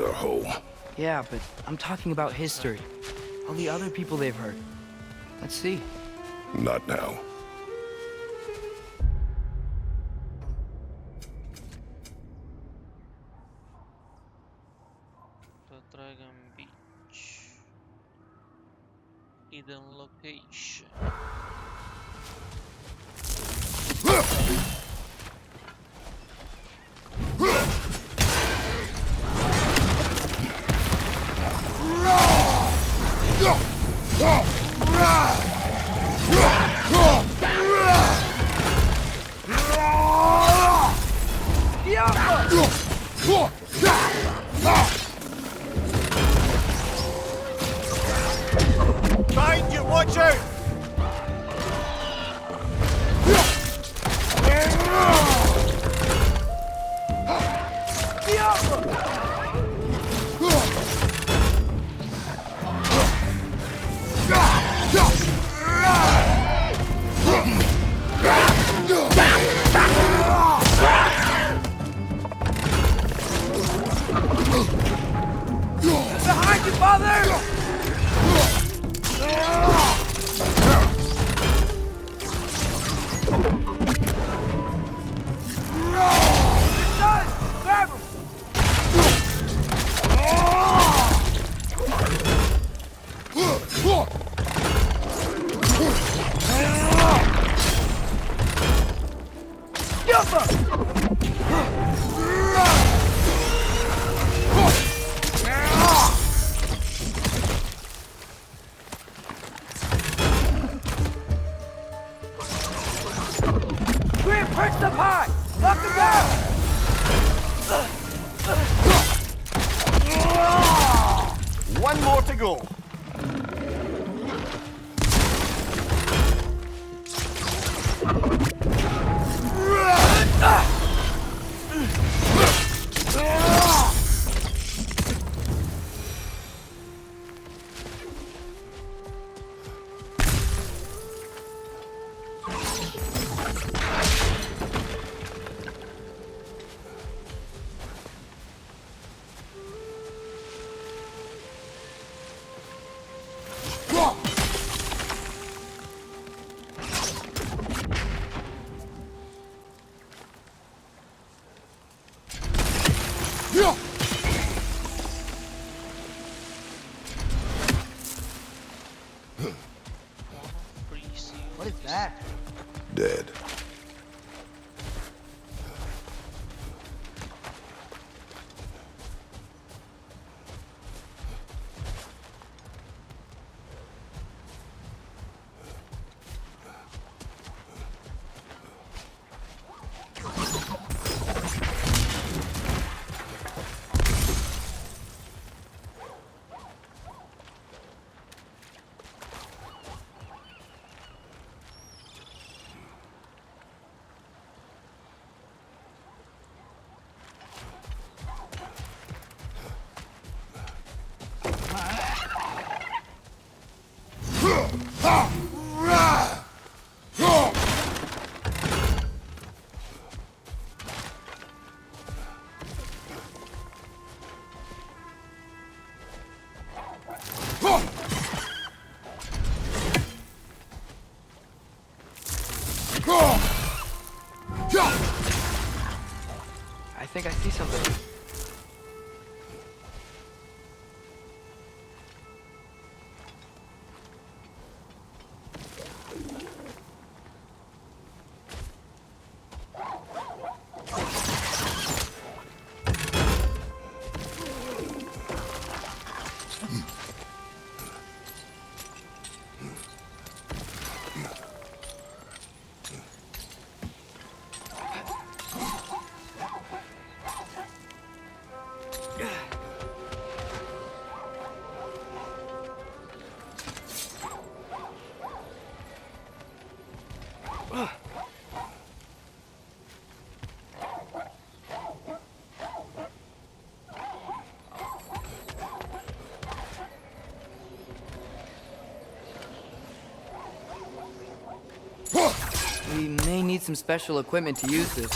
another hole. Yeah, but I'm talking about history. All the other people they've heard. Let's see. Not now. The Dragon Beach. Hidden location. Find you, watch out! Behind you, father! Perch the pie! Knock him down! One more to go. What is that? Dead. I think I see something. We may need some special equipment to use this.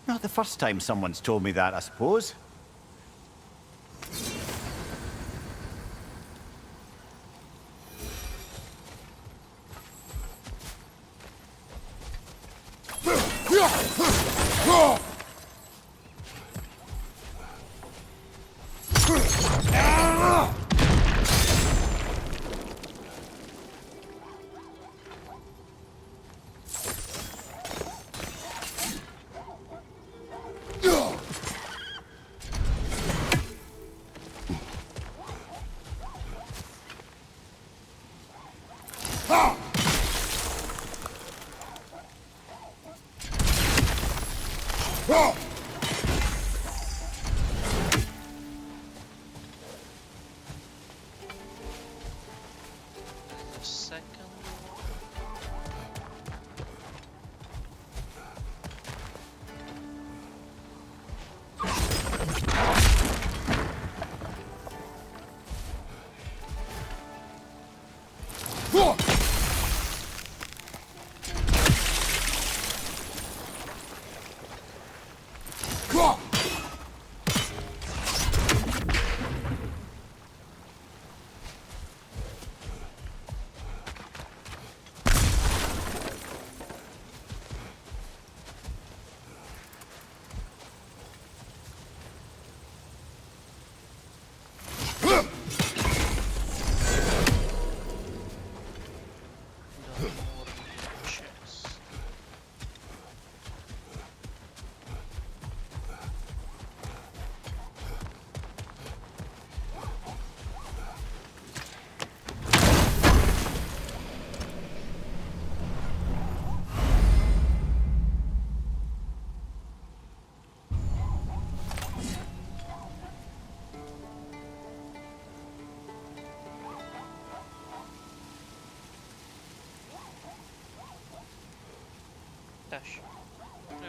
Not the first time someone's told me that, I suppose. Second chest. Dash. Joo.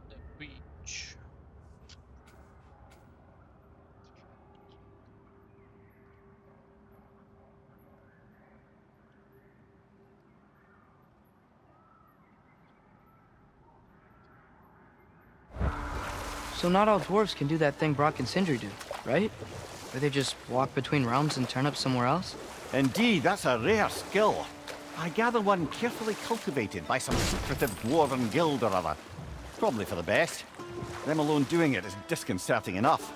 The beach. So not all dwarves can do that thing Brock and Sindri do, right? Where they just walk between realms and turn up somewhere else? Indeed, that's a rare skill. I gather one carefully cultivated by some secretive dwarven guild or other. Probably for the best. Them alone doing it is disconcerting enough.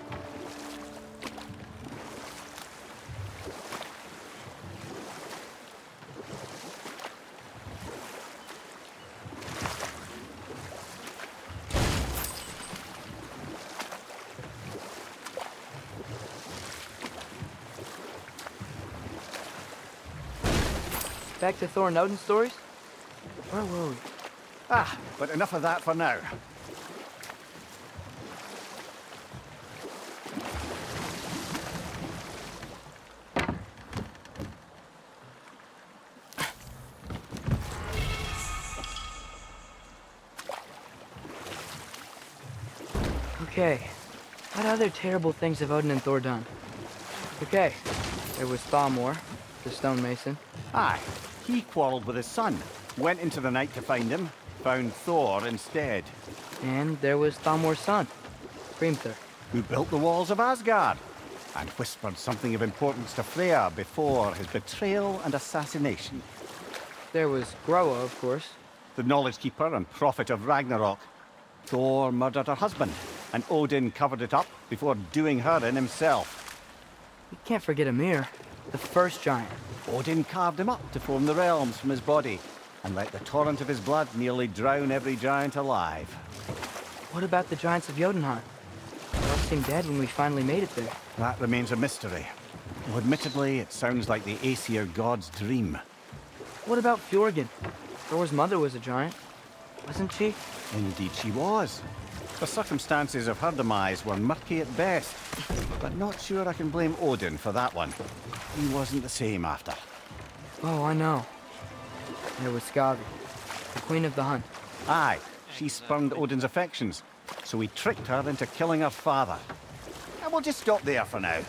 Back to Thor and Odin stories? Where were we? Ah, but enough of that for now. Okay. What other terrible things have Odin and Thor done? Okay. There was Thalmor, the stonemason. Aye, he quarrelled with his son, went into the night to find him, found Thor instead, And there was Thalmor's son, Grimthur. who built the walls of Asgard, and whispered something of importance to Freya before his betrayal and assassination. There was Groa, of course. The knowledge keeper and prophet of Ragnarok. Thor murdered her husband, and Odin covered it up before doing her in himself. We can't forget Ymir, the first giant. Odin carved him up to form the realms from his body, and let the torrent of his blood nearly drown every giant alive. What about the giants of Jotunheim? They all seemed dead when we finally made it there. That remains a mystery. Though admittedly, it sounds like the Aesir god's dream. What about Fjorgyn? Thor's mother was a giant, wasn't she? Indeed she was. The circumstances of her demise were murky at best, but not sure I can blame Odin for that one. He wasn't the same after. Oh, I know. There was Skavi, the queen of the hunt. Aye, she spurned Odin's affections, so he tricked her into killing her father. And we'll just stop there for now.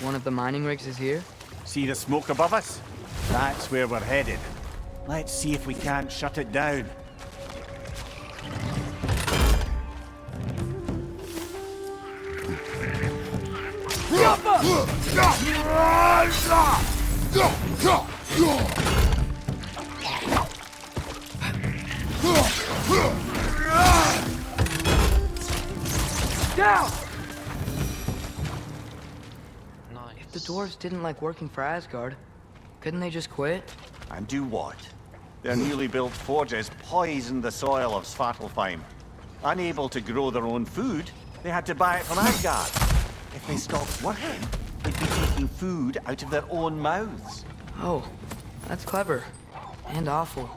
One of the mining rigs is here. See the smoke above us? That's where we're headed. Let's see if we can't shut it down. Down! Nice. If the dwarves didn't like working for Asgard, couldn't they just quit? And do what? Their newly built forges poisoned the soil of Svartalfheim. Unable to grow their own food, they had to buy it from Asgard. If they stopped working, they'd be taking food out of their own mouths. Oh, that's clever. And awful.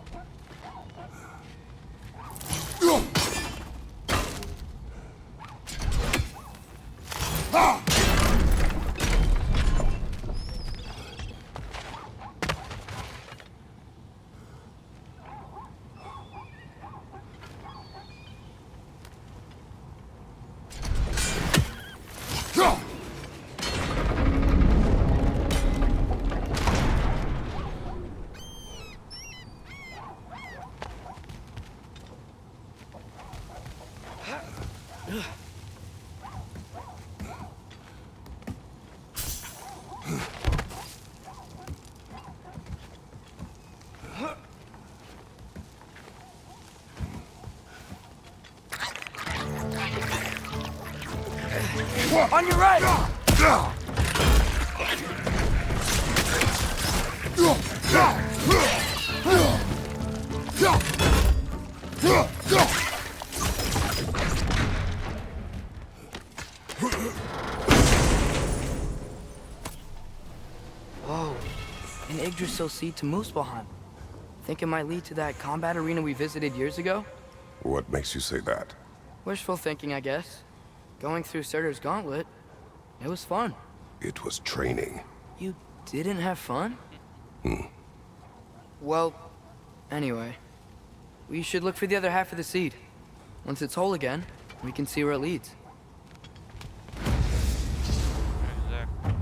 On your right! Whoa, an Yggdrasil seed to Muspelheim. Think it might lead to that combat arena we visited years ago? What makes you say that? Wishful thinking, I guess. Going through Surtur's gauntlet, it was fun. It was training. You didn't have fun? Well, anyway, we should look for the other half of the seed. Once it's whole again, we can see where it leads. Exactly.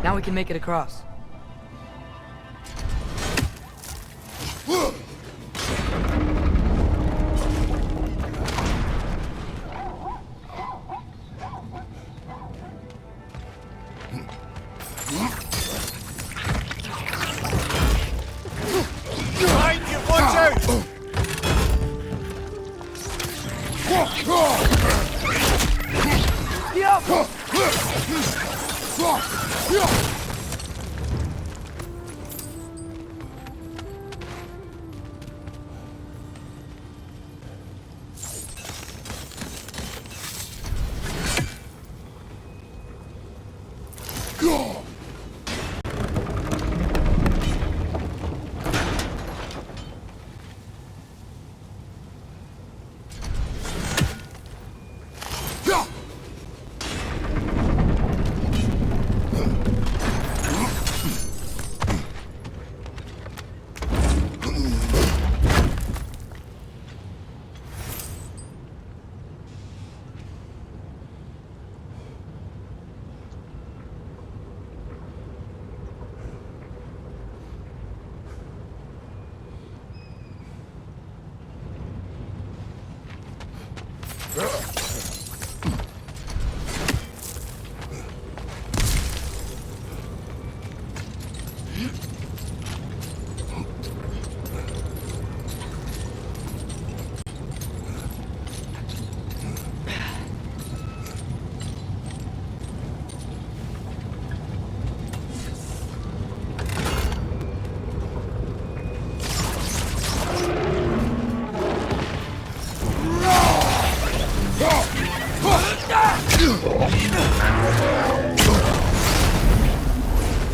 Now we can make it across. Behind you, watch out!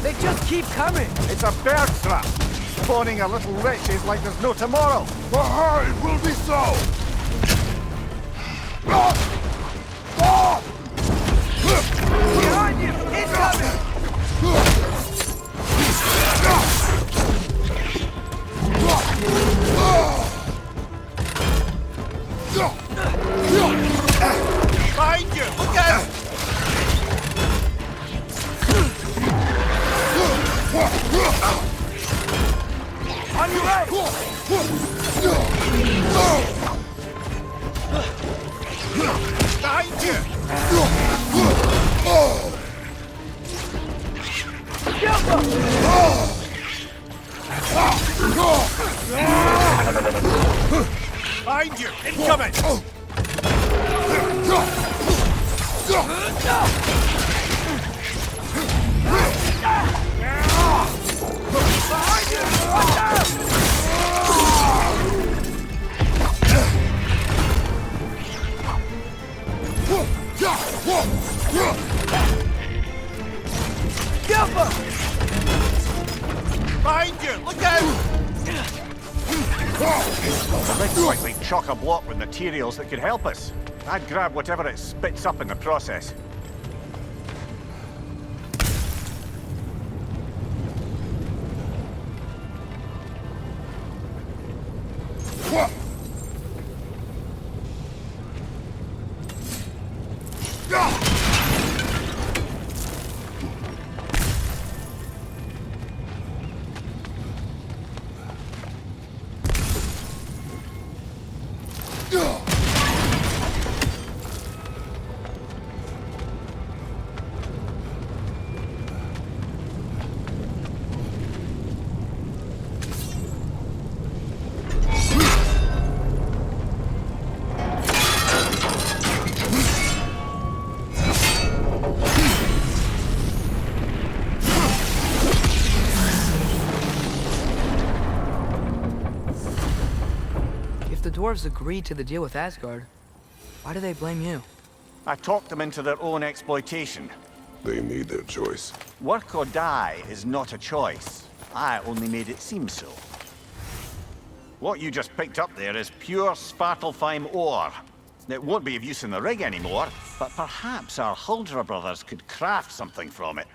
They just keep coming! It's a bird trap! Spawning a little wretches like there's no tomorrow! Aha, it will be so! Behind you! Incoming! Behind you! Look out! On your right! Behind you! Behind you! Incoming! Behind you! Watch out! Gilbert! Behind you! Look out! Let's quickly chock a block with materials that could help us. I'd grab whatever it spits up in the process. The dwarves agreed to the deal with Asgard. Why do they blame you? I talked them into their own exploitation. They made their choice. Work or die is not a choice. I only made it seem so. What you just picked up there is pure Svartalfheim ore. It won't be of use in the rig anymore, but perhaps our Huldra brothers could craft something from it.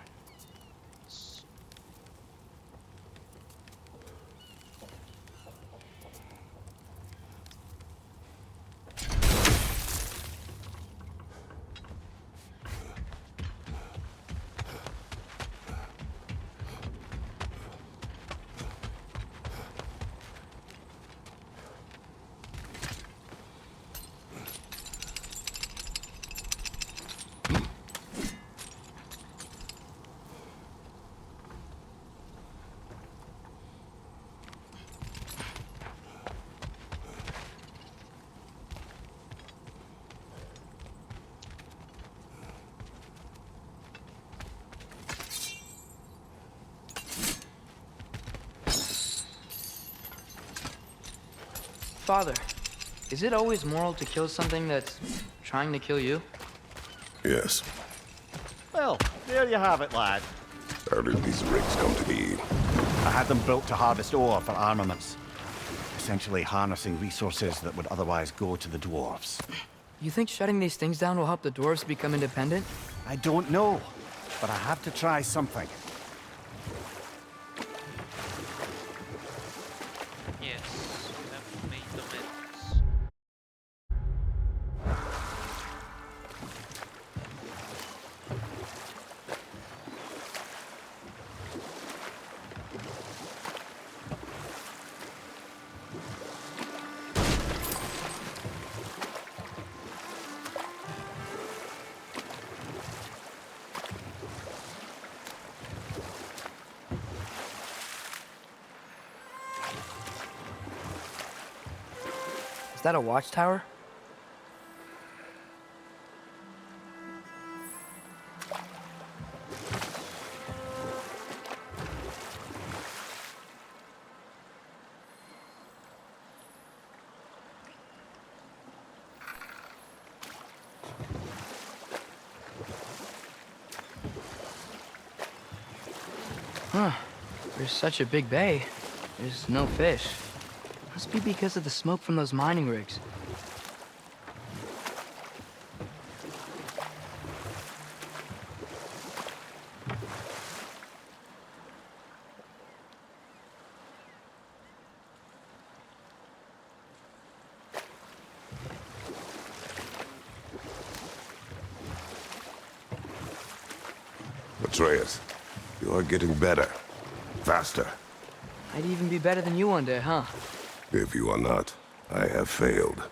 Father, is it always moral to kill something that's trying to kill you? Yes. Well, there you have it, lad. How did these rigs come to be? I had them built to harvest ore for armaments. Essentially harnessing resources that would otherwise go to the dwarves. You think shutting these things down will help the dwarves become independent? I don't know, but I have to try something. Yes, we have made the meds. Is that a watchtower? Huh. There's such a big bay. There's no fish. Must be because of the smoke from those mining rigs. Atreus, you are getting better. Faster. I'd even be better than you one day, huh? If you are not, I have failed.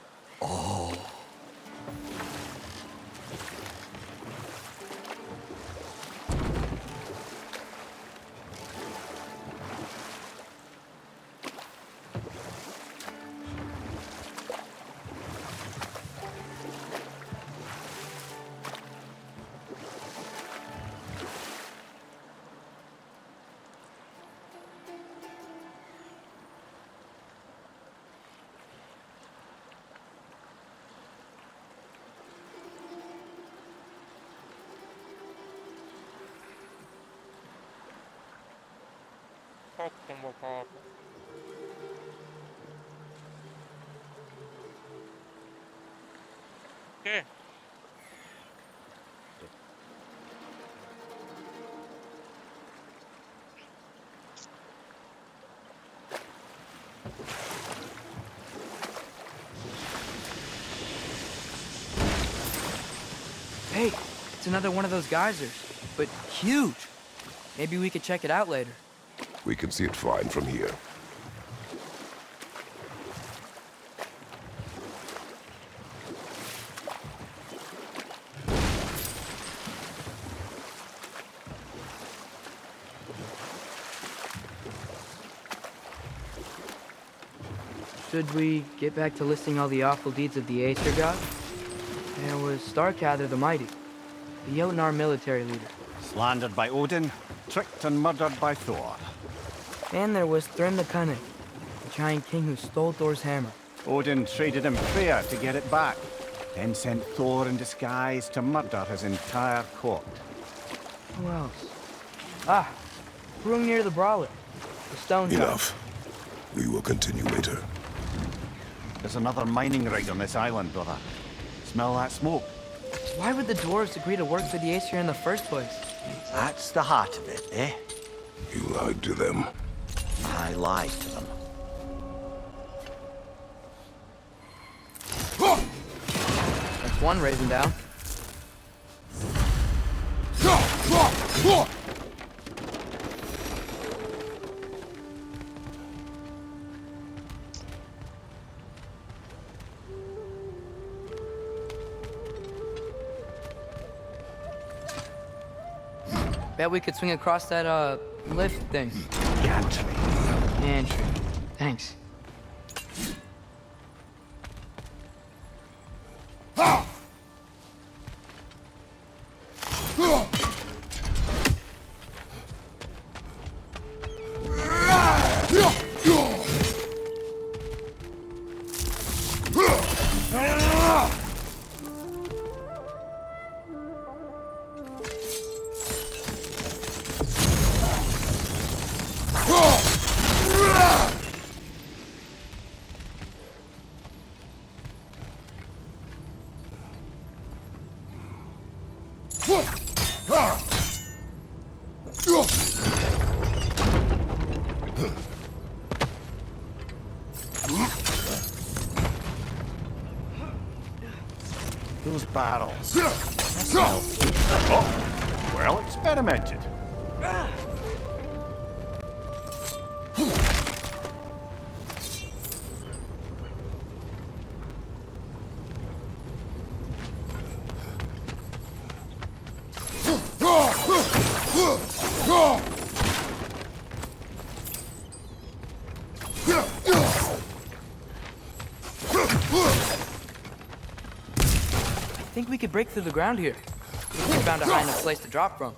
Okay. Hey, it's another one of those geysers, but huge. Maybe we could check it out later. We can see it fine from here. Should we get back to listing all the awful deeds of the Aesir god? There was Starkather the Mighty, the Jotnar military leader. Slandered by Odin, tricked and murdered by Thor. And there was Thrym the Cunning, the giant king who stole Thor's hammer. Odin traded him fair to get it back, then sent Thor in disguise to murder his entire court. Who else? Ah, Brung near the Brawler, the stone giant. Enough. We will continue later. There's another mining rig on this island, brother. Smell that smoke? Why would the dwarves agree to work for the Aesir in the first place? That's the heart of it, eh? You lied to them. I lied to them. That's one raising down. Bet we could swing across that, lift thing. Gantry. Entry. Thanks. Those barrels. Oh, well experimented. I think we could break through the ground here. If we found a high enough place to drop from.